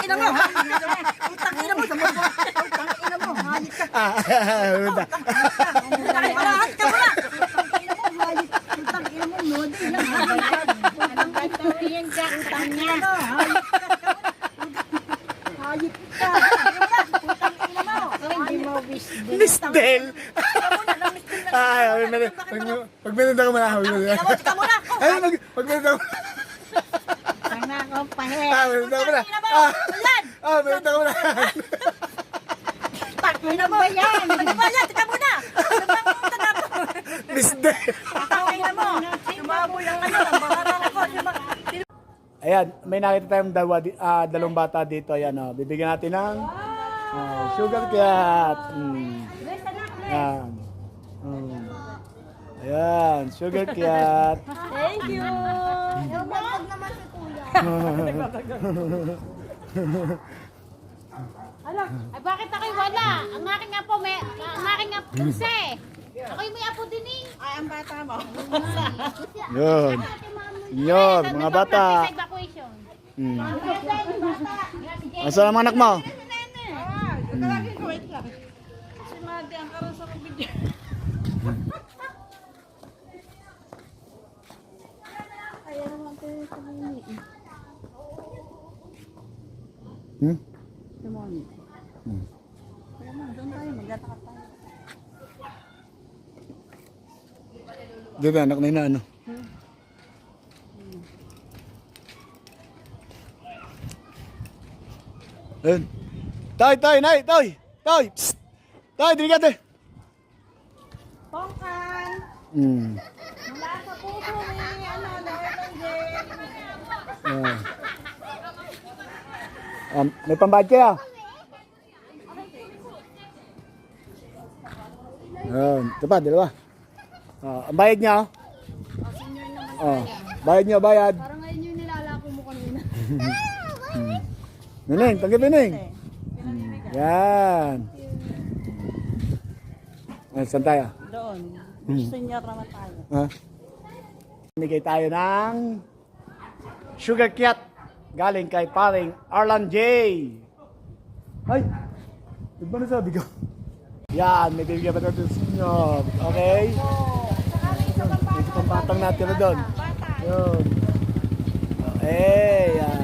ina mo. Putang ina mo. Putang ina mo. Hayop ka. Hayop ka muna. Putang ina mo. Nodi lang. Anong gagawin ka? Utang niya. Hayop ka. Putang ina mo. Hindi mo wish din. Miss Del. Pag minunta ko muna. Tika muna. Ay, pag minunta ko muna. Ang akong pahe. Minunta ko muna. Minunta ko muna. Ano ba yan? Ano ba yan? Tika muna. Miss Del. Putang ina mo. Sumabol ang ano. Baharang ako. Ayan, may nakita tayong dalawang bata dito. Ayan, bibigyan natin ng sugar cat. Ayan. Ayan, sugar cat. Thank you. Nagdag naman si kuya. Ay, bakit ako'y wala? Ang aking apo ang aking apo pulse. Ako'y may apo din eh. Ay, ang bata mo. Yun. Yun, mga bata. Evacuation. Asa ang mga anak mo? Wait lang. Si Madi ang karoon sa video. Hmm? Doon tayo. Maglatakad tayo. Di ba, anak na yun, ano? Ayun. Toy, nay, toy! Psst! Toy, dili ka, toy! Pongkan. Mula sa puso ni Lord and May pambayad kaya? Ayun, ito pa, dalawa. Ang bayad niya, bayad niya, bayad. Parang ngayon yung nilalako mo kanina. Neneng, tanggap Neneng. Yan. Saan tayo? Doon. Senior naman tayo. Binigay tayo ng sugar cat galing kay paring Arlan J. Ay! Di ba nasabi ko? Yan, may bibigyan pa natin sa inyo. Okay? May itong batang natin na doon. Yun. Okay, yan.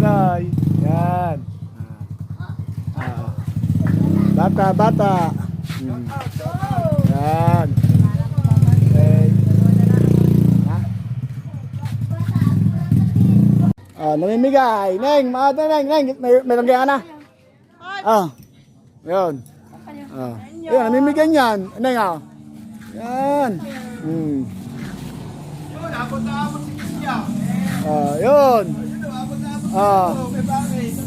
Bye. Yan. Bata, bata. Yan. Okay. Namimigay. Neng, Neng. May langgay ka na? Yun. Yan, namimigay niyan. Neng, Yan. Yun.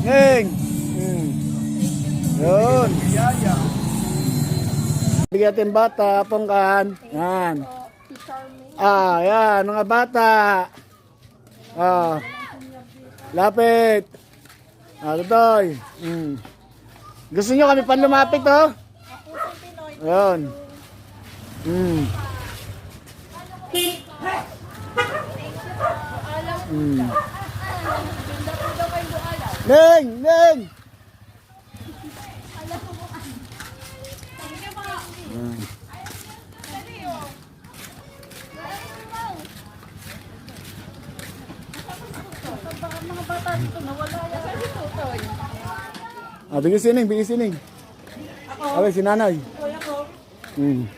Neng. Yun. Bigyan natin bata, pongkan. Yan. Yan, mga bata. Lapit. Tutoy. Gusto nyo kami pan lumapit, oh? Yun. Neng! Mga bata dito nawala yan. Bigyan si Neng. Okay, si nanay. Yun.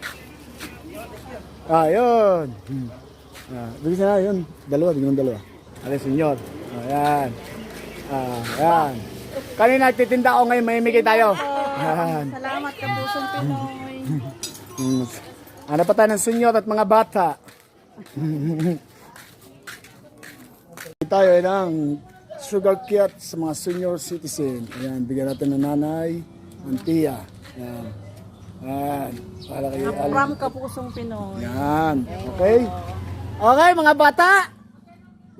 Bigyan si nanay, yun. Bigyan ng dalawa. Okay, senyor. Ayan. Ayan. Kanina nagtitinda ako ngayon, mamimigay tayo. Ayan. Salamat ka pusong Pinoy. Ano pa tayo ng senyor at mga bata? Tayo ay ng sugar cat sa mga senior citizen. Ayan, bigyan natin ng nanay, ng tiya. Ayan. Ayan. Para kayo From ka pusong Pinoy. Ayan. Okay? Okay, mga bata.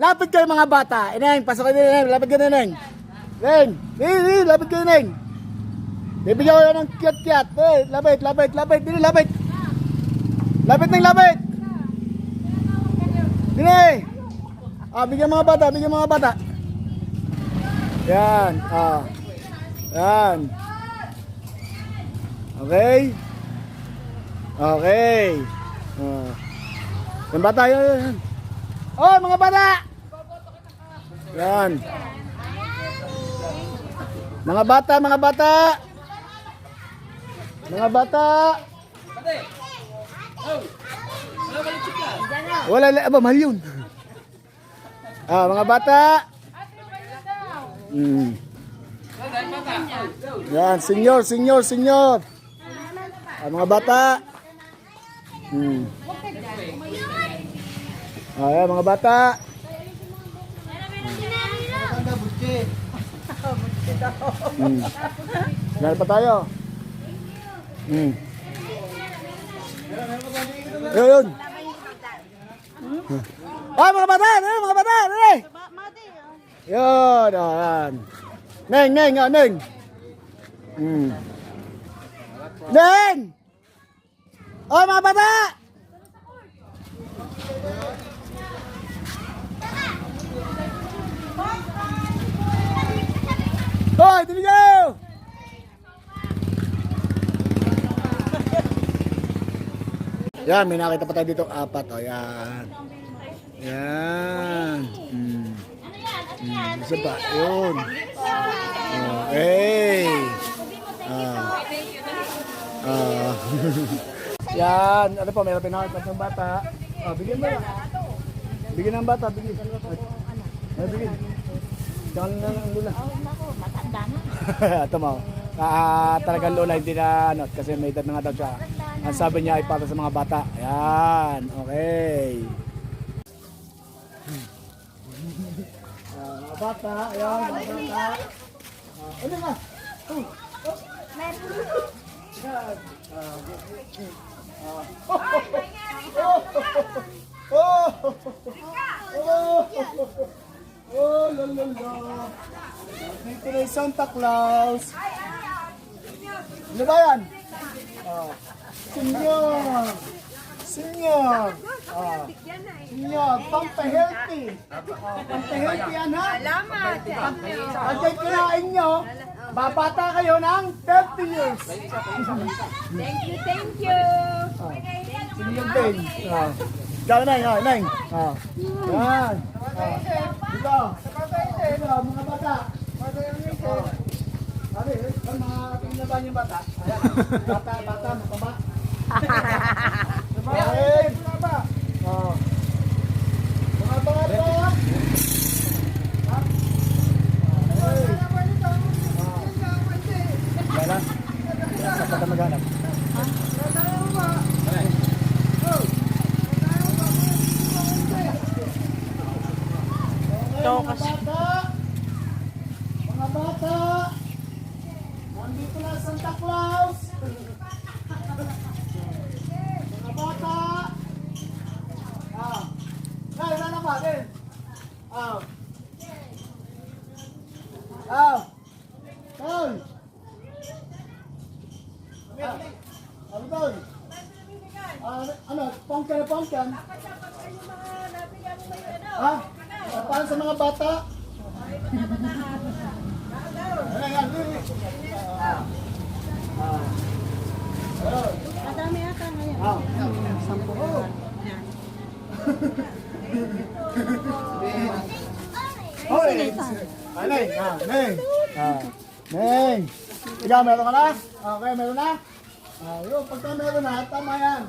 Lapit kayo mga bata. Ineng, pasok kayo Neng. Lapit kayo Neng. Neng, lapit kayo Neng. Bibigyan ko ng cat. Lapit. Dili, lapit. Lapit Neng, lapit. Dili. Bigyan mga bata, bigyan mga bata. Yan, yan. Okay. Okay. Yung bata, yan. Oh, mga bata! Yan. Mga bata, mga bata. Mga bata. Wala, mahal yun. Mga bata. Yan, senyor. Mga bata. Ayan, mga bata. Meron pa tayo. Yun. Mga bata, mga bata. Yun, ayan. Neng. Neng! Mga bata! Hoy, tumigaw! Yan, may nakita pa tayo dito 4. Yan. Yan. Isa pa. Yun. Okay. Yan. Ano po, meron pinakita ng bata. Bigyan mo na. Bigyan ng bata. Bigyan. Bigyan. Diyan na ng lula. Matanda na. Ito mo. Talagang lola hindi na ano, kasi may edad na nga daw siya. Ang sabi niya ay para sa mga bata. Ayan, okay. Mga bata, ayan, mga bata. Ano nga? Oh, lala. Dito na yung Santa Claus. Ano ba yan? Senyor. Senyor, pampahealthy. Pampahealthy yan ha? Salamat. Pag kinain nyo, babata kayo ng 30 years. Thank you. Senyor Dane. Diyan na, Neng. Yan. Dito. Dito, mga bata. Sabi, mga pinaban yung bata. Bata, mataba. Bakit? Mga bata. Wala. Sa pata maghanap. Mga bata. Nandito na Santa Claus. Mga bata. Wala na ba din? Tol. Tol. Ano? Pongkan. Para sa mga bata. Madami ata ngayon. 10. Hoy! Neng! Ikaw, meron ka na? Okay, meron na? Yun, pagka meron na, tama yan.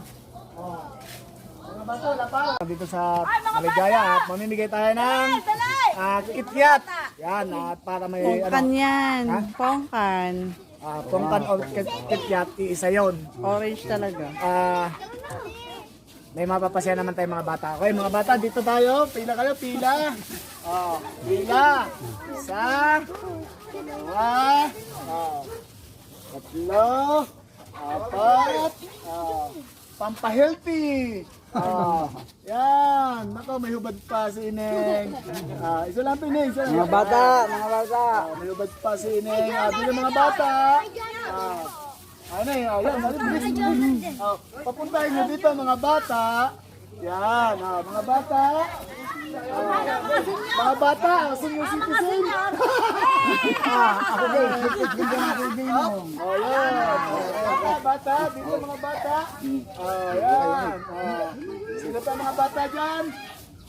Mga bato, lapaw. Dito sa Maligaya at mamimigay tayo ng kikyat. Yan, at para may Pongkan yan. Ha? Pongkan. Pongkan o kikyat, iisa yun. Orange talaga. May mapapasya naman tayo mga bata. Okay, mga bata, dito tayo. Pila kayo, pila. Pila. Isa. Dalawa. Tatlo. Apat. Pampahealthy. Yan. Nako, may hubad pa si Ineng. Isa lang po, Ineng. Mga bata. May hubad pa si Ineng. Dito mga bata. Ano eh, yan, papuntahin nyo dito mga bata. Yan, mga bata. Mga bata, senior citizen. Ako din, sipit din ako din mo. Oh, yan. Mga bata, dito mga bata. Oh, yan. Oh. Sino pa mga bata dyan?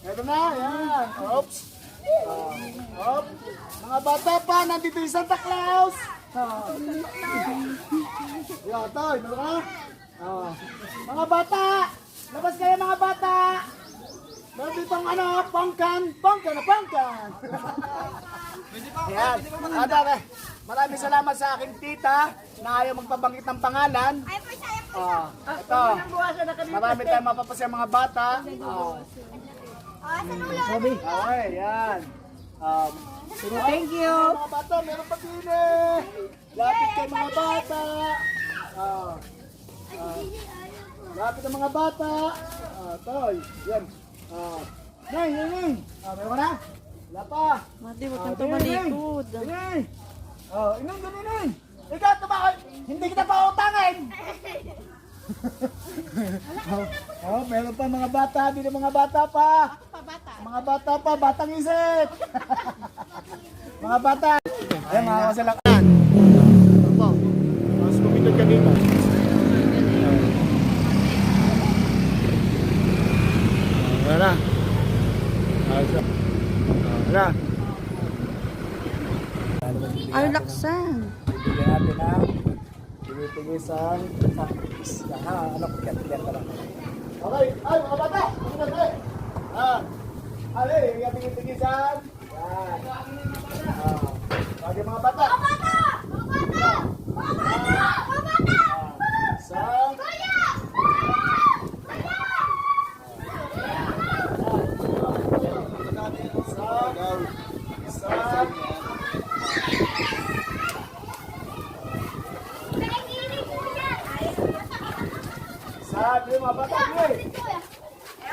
Ito na, yan. Oops. Op. Mga bata pa, nandito yung Santa Claus. Yan, toy, ano ka? Mga bata, labas kayo mga bata. Meron ditong ano, pangkan. Ayan. Maraming salamat sa aking tita na ayaw magpabanggit ng pangalan. Ito. Marami tayong mapapasaya mga bata. Okay, yan. Thank you. Mga bata, meron pa din eh. Lapit kay mga bata. Lapit ang mga bata. Toy, yan. Neng. Meron ka na? Wala pa. Mati, huwag kang tumalikod. Ineng! Ineng, ganun. Ikaw, tumakot! Hindi kita pautangin! Meron pa mga bata, dito mga bata pa. Mga bata pa, batang isip. Mga bata. Ayan, mga kasalakan. Opo. Mas kumitod ka dito. Wala. Wala. Ay, laksan. Bibigyan natin ang pinitigisan sa isla. Ano ko kaya ka lang. Okay, ay mga bata! Ale, yung pinitigisan. Yan. Bagay mga bata! Isang. Isang. Sabi mga bata, eh.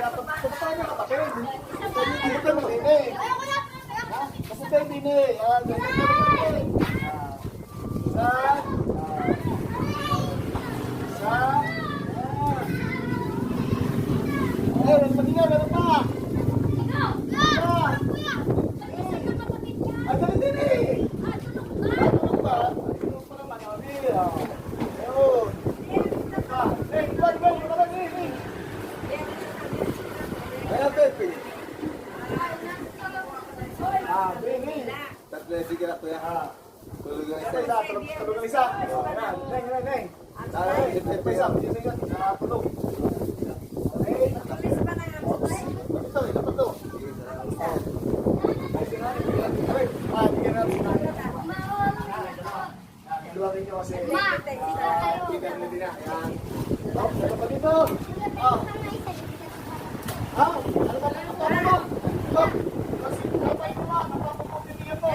Kapag niya kapatid. Kapag mo din eh. Kapag din eh. Saan? Meron pa din eh, meron pa. Ay, ganun din eh. Ano ba? Ano pa naman? Ayun. Sige na kuya. Tulog yung isa. Tulog ang isa. Neng. Tulog. Luwagin nyo kasi bigan nyo din na. Ayan. Ano pa dito? Ano ba dito? Kasi dapat mo mga napapapapitigan mo.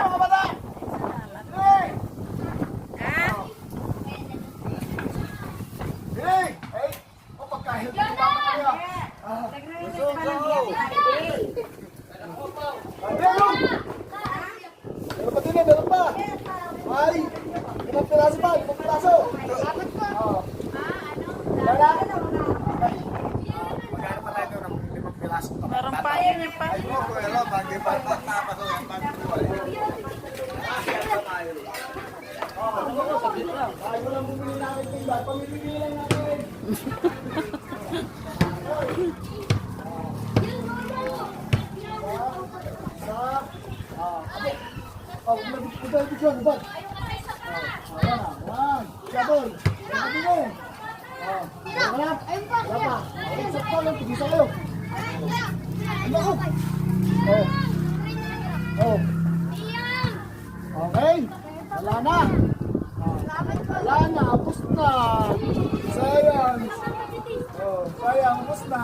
Mga bata! Hey! Hey! Pagkahil ko ba kayo? Meron pa din eh, meron pa. Ay, 5 piraso pa, 5 piraso. Wala. Magkano pa tayo ng 5 piraso? Meron pa yun yung pa. Ay mo kuya lo, bagay pa tapos ang pagkuha. Ay, walang bumili namin tingba. Pamimili lang natin. Bubad. Sabol. Okay. Wala na. Wala na. Apos na. Sayang. Sayang. Apos na.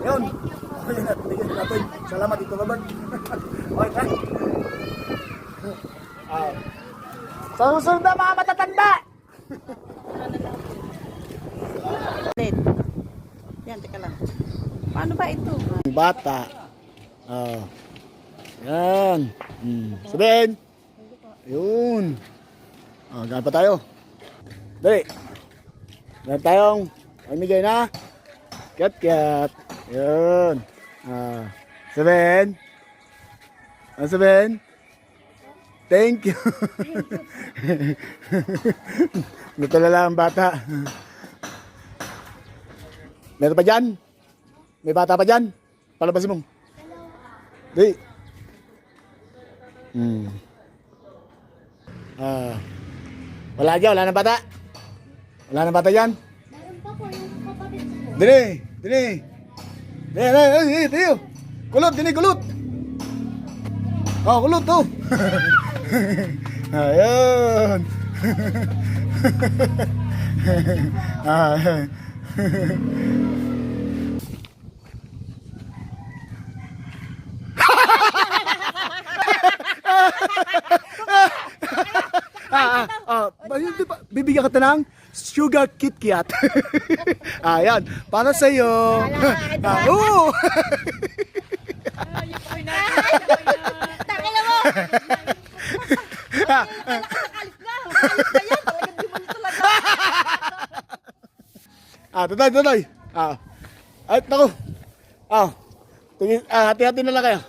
Yun. Okay na. Bigyan natin. Salamat dito, Robert. Okay. Sa susunod na mga matatanda. Ulit. Yan, teka lang. Paano ba ito? Bata. Yan. Sabihin. Yun. Gaan pa tayo. Dali. Meron tayong Mamimigay na. Kiat. Yun. Sabihin. Ano sabihin? Thank you. Natulala ang bata. Meron pa dyan? May bata pa dyan? Palabasin mo. Di. Wala dyan, wala na bata. Wala na bata dyan. Meron pa po yung kapatid ko. Dini. Dini. Kulot, dini, kulot. Oh, kulot, oh. Ayun. Ayun. Bibigyan ka ng Sugar Kit Kat. Ayan, para sa iyo. Oo. Takila mo! Nakalit na! Nakalit na yan! Talagang di mo nito talaga. Tutoy. Ay, naku. Tingin, hati-hati na lang kayo.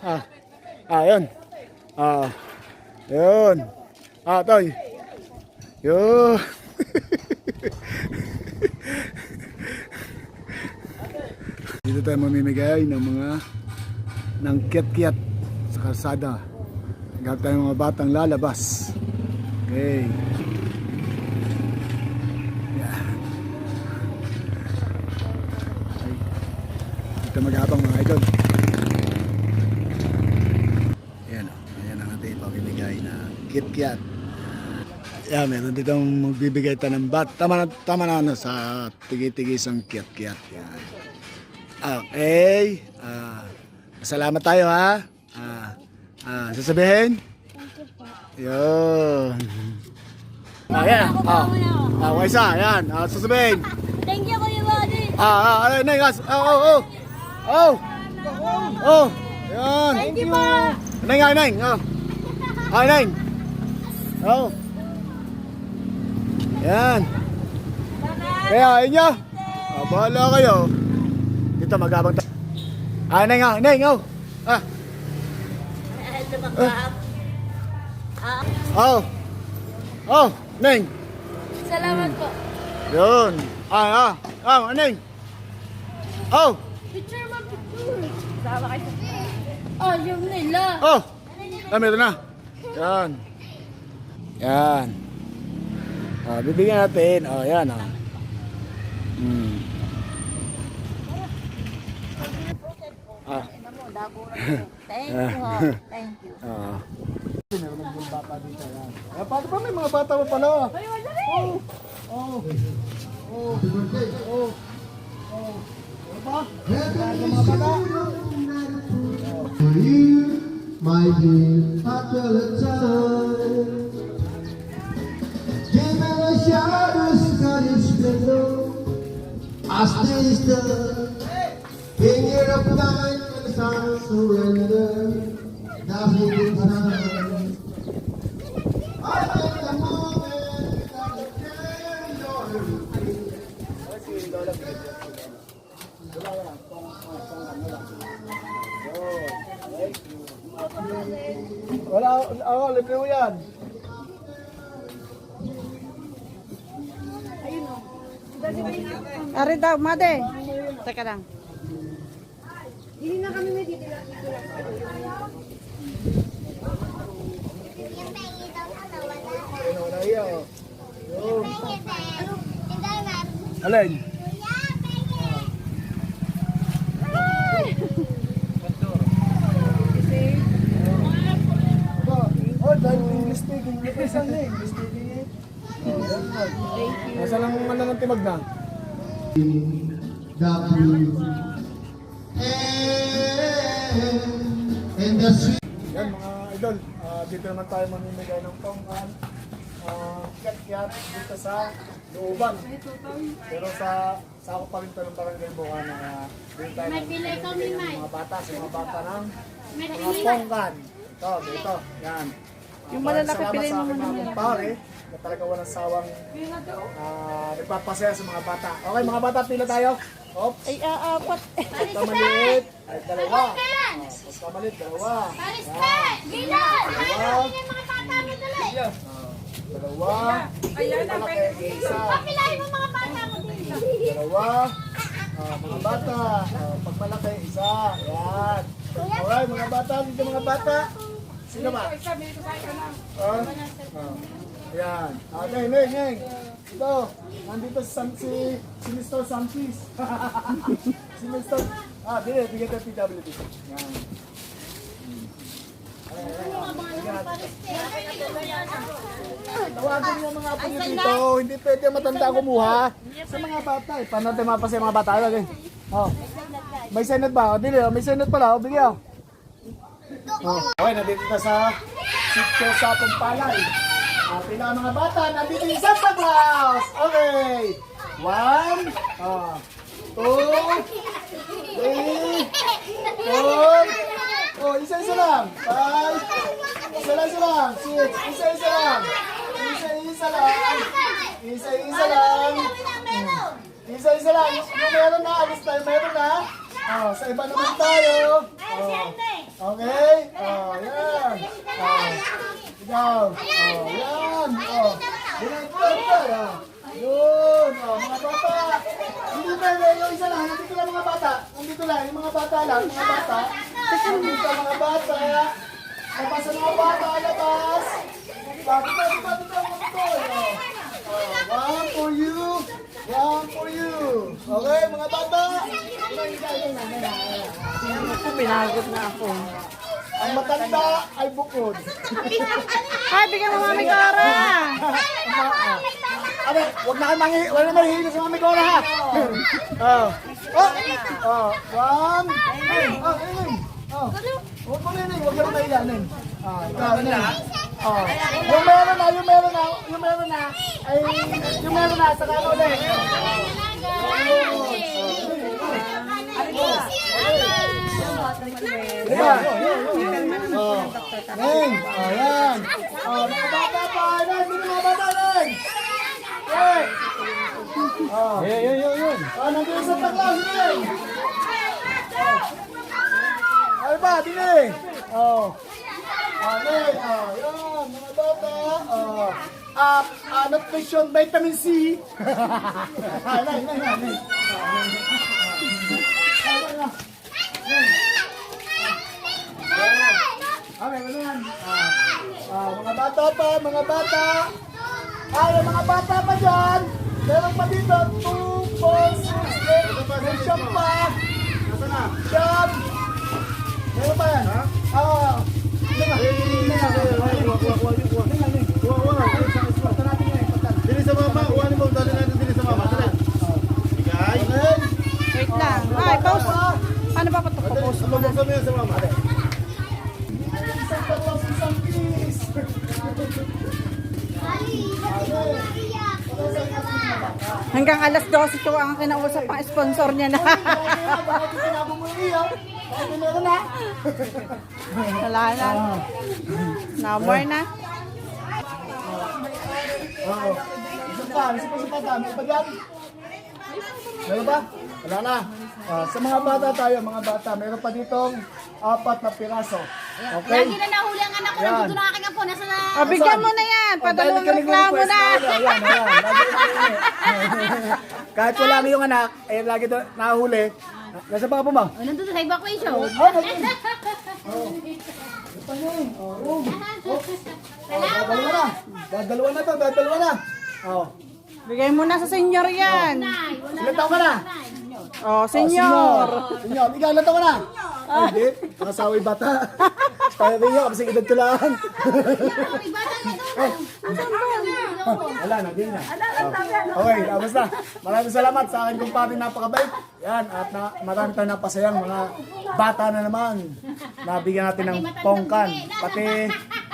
Yun. Yun. Toy. Yun. Dito tayo mamimigay ng kit-kit sa kalsada. Hanggang tayo mga batang lalabas. Okay. Dito mag-abang mga idol. Ayan ang ating pamimigay na kit-kit. Meron dito magbibigay tayo ng bat. Tama na sa tigi-tigis ang kit-kit. Yan. Okay. Salamat tayo ha. Sasabihin? Yun. Ayan. Isa. Ayan. Sasabihin. Thank you, Kuya Buddy! Neng, yan. Thank you po! Neng. Neng. Yan. Kaya, inyo. Bahala kayo. Dito, mag-abang tayo. Neng. Neng. Salamat po! Yun. Neng. Picture mo, picture! Sama kayo sa... yung nila! Meron na. Yan. Bibigyan natin. Yan. Thank you! Thank you! Meron ng mga bata dito. Yan. Paano ba may mga bata pa pala? Ay, wala rin! My dear, after the time, came in the shadows, got his window. I stay still, king it up night when the sun surrender. Nothing inside. I take the moment that the Wala, libre mo yan. Ari daw, made. Teka lang. Hindi na kami may dito lang. Wala iya. Alin? Dahil English speaking. Isan na English speaking. Nasa lang ng timag na. and the sweet. Yan mga idol, dito naman tayo mamimigay ng tongkan. Kit-kit dito sa looban. Pero sa ako pa rin ito ng barangay Bukana. Dito tayo May pilay kami, ng May. mga bata, sa mga bata ng May mga pilay. tongkan. Ito, dito, yan. Yung malalaki Salamat pilay sa mo aking muna mga yan. kumpare. na talaga walang sawang nagpapasaya sa mga bata. Okay, mga bata, pila tayo. Oops. Ay, apat. Pagka maliit, ay dalawa. Pagka maliit, dalawa. Respect! Bilan! Dalawa. Yung mga bata mo dali. Dalawa. Malaki, isa. Papilahin mo mga bata mo dali. Dalawa. Mga bata. Pag malaki, isa. Yan. Alright, mga bata. Dito mga bata. Sino ba? Yan. Neng. Ito. Nandito si Mr. Sanchez. Si Mr. Bigyan tayo PWD. Yan. Tawagin niyo mga apo niyo dito. Hindi pwede matanda kumuha. Sa mga bata eh. Paano natin mapasaya mga bata? Oh. May senate ba? Dili, may senate pala. Bigyan. Okay, nandito na sa sitio sa Pampalay. Pila ang mga bata, nandito yung Santa Claus! Okay! 1, 2, 3, 4, oh, isa-isa lang. 5, isa lang. 6, isa-isa lang. Isa-isa lang. Isa-isa lang. Isa-isa lang. Yung meron na, alis tayo, meron na. Sa iba naman tayo. Okay? Yan. Ikaw. Yan. Yun. Mga bata. Hindi pwede. Yung isa lang. Nandito lang mga bata. Nandito lang. Yung mga bata lang. Mga bata. Nandito mga bata. Labas ang mga bata. Labas. Dito. One for you. One for you. Okay, mga bata. Pinagod na ako. Ang matanda ay bukod. Ay, bigyan mo Mami Cora. Ate, wag na kayo wala na mahihilo sa Mami Cora ha. One. Huwag mo rin, huwag yung kailanin. Ikaw na. Yung meron na, saka na ulit. Ayan. Neng. Ayan. Mga bata pa. Neng. Sino mga bata, Neng? Yun. Nandito sa Santa Claus, Neng. Ay ba, Dini? Neng. Ayan. Mga bata. Nutrition, vitamin C. Neng. Okay, ganyan. Mga bata. Yung mga bata pa dyan. Meron pa dito. 2, 4, 6, 8. May shop pa. Nasaan na? Shop. Meron pa yan. Dili sa mama. Uwanin mo. Dali natin dili sa mama. Dali. Wait lang. Ay, pause. Ano ba patok ko? Pause mo na. Sa mama. Santa Claus isang kiss. Hanggang alas 12 ito ang kinausap ang sponsor niya na. Wala na. No more na. Meron ba? Wala na. Sa mga bata tayo, meron pa ditong 4 na piraso. Okay? Lagi na nahuli ang anak ko. Nandito na aking apo. Nasa na... Bigyan mo na yan. Padalawang reklamo na. Ayan. Kahit wala na yung anak, lagi doon nahuli. Nasa pa mo? Nandito sa evacuation. Dadalawa na. Bigay mo na sa senior yan. Ilan taon ka na? Senior. Senyor, ikaw ilan taon ka na? Hindi, nakasaway bata. Kaya rin yun, kasi edad ko lang. Wala na, di na. Okay, basta. Maraming salamat sa akin kumpare, napakabait. Yan, at marami tayong napasayang mga bata na naman. Nabigyan natin ng pongkan.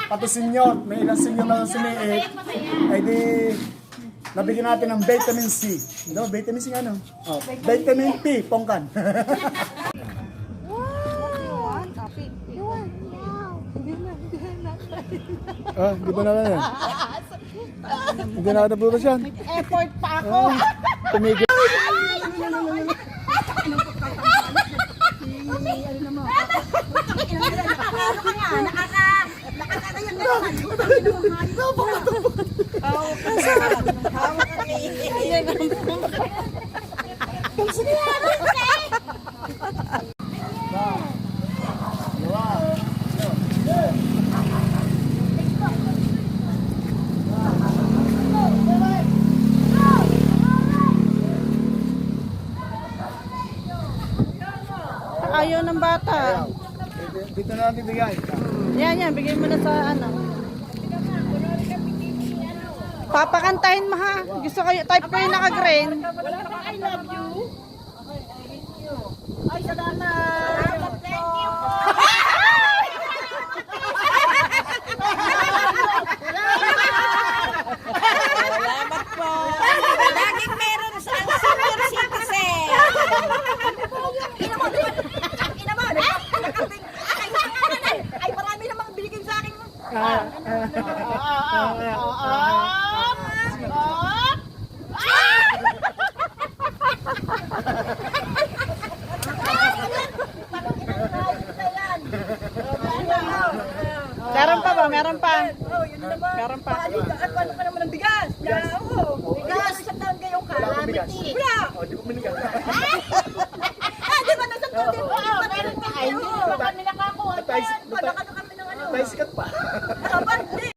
Pati senyor, may ilang senyor na siniit. Ay di, nabigyan natin ng vitamin C. No, vitamin C ano? Vitamin P, pongkan. Di ba na yan? Hindi na nabutas yan. Effort pa ako. Tumigil. Ayaw ng bata. Dito na natin bigay. Yan, bigay mo na sa ano. Papakantahin mo ha. Gusto kayo, type ko yung naka-green. I love you. Ay, salamat. Thank you po. Salamat po. Laging meron sa senior citizen. Ina mo. Ay, marami namang binigay sa akin. Meron pa ba? Meron pa. Oh, yun naman. Meron pa. At paano pa naman ng bigas? Bigas. Isang taon kayong kalamity. Wala. O, di ko binigay. Ay!